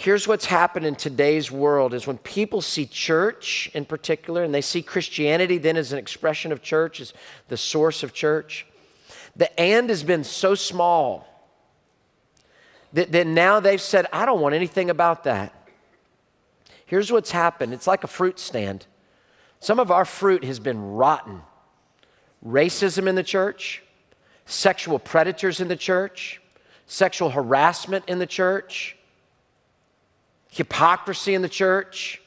Here's what's happened in today's world is when people see church in particular, and they see Christianity then as an expression of church, as the source of church, the and has been so small that now they've said, I don't want anything about that. Here's what's happened. It's like a fruit stand. Some of our fruit has been rotten. Racism in the church, sexual predators in the church, sexual harassment in the church, hypocrisy in the church.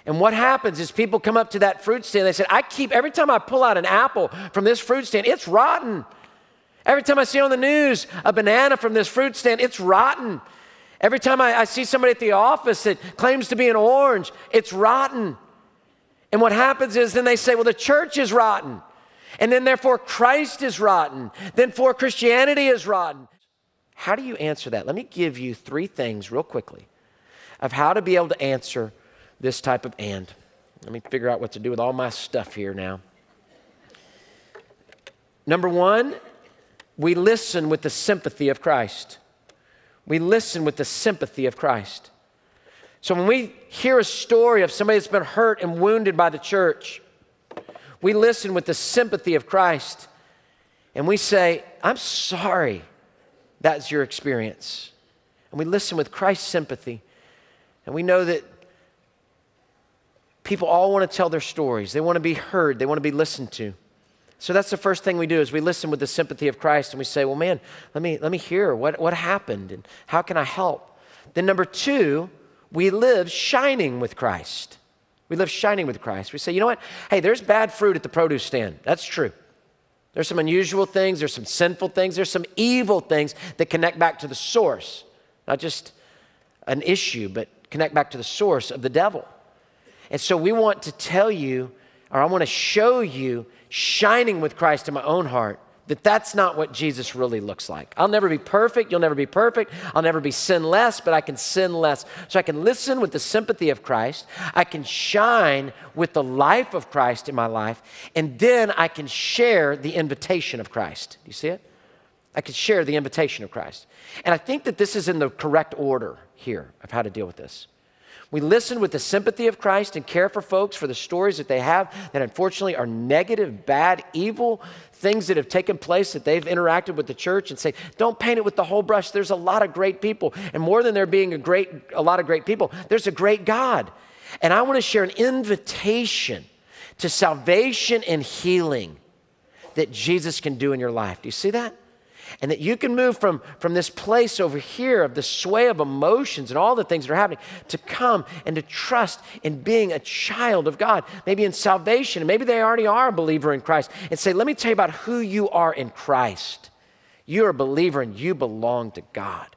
And what happens is people come up to that fruit stand, they say, every time I pull out an apple from this fruit stand, it's rotten. Every time I see on the news a banana from this fruit stand, it's rotten. Every time I see somebody at the office that claims to be an orange, it's rotten. And what happens is then they say, well, the church is rotten. And then therefore Christ is rotten. Then for Christianity is rotten. How do you answer that? Let me give you 3 things real quickly of how to be able to answer this type of and. Let me figure out what to do with all my stuff here now. Number 1, we listen with the sympathy of Christ. We listen with the sympathy of Christ. So when we hear a story of somebody that's been hurt and wounded by the church, we listen with the sympathy of Christ and we say, I'm sorry that's your experience. And we listen with Christ's sympathy. And we know that people all want to tell their stories. They want to be heard. They want to be listened to. So that's the first thing we do is we listen with the sympathy of Christ and we say, well, man, let me hear what happened and how can I help? Then number 2, we live shining with Christ. We live shining with Christ. We say, you know what? Hey, there's bad fruit at the produce stand. That's true. There's some unusual things. There's some sinful things. There's some evil things that connect back to the source. Not just an issue, but connect back to the source of the devil. And so we want to tell you, or I want to show you, shining with Christ in my own heart, that that's not what Jesus really looks like. I'll never be perfect. You'll never be perfect. I'll never be sinless, but I can sin less. So I can listen with the sympathy of Christ. I can shine with the life of Christ in my life. And then I can share the invitation of Christ. Do you see it? I can share the invitation of Christ. And I think that this is in the correct order here of how to deal with this. We listen with the sympathy of Christ and care for folks for the stories that they have that unfortunately are negative, bad, evil, things that have taken place that they've interacted with the church, and say, don't paint it with the whole brush. There's a lot of great people. And more than there being a lot of great people, there's a great God. And I want to share an invitation to salvation and healing that Jesus can do in your life. Do you see that? And that you can move from this place over here of the sway of emotions and all the things that are happening to come and to trust in being a child of God, maybe in salvation, and maybe they already are a believer in Christ, and say, let me tell you about who you are in Christ. You're a believer and you belong to God.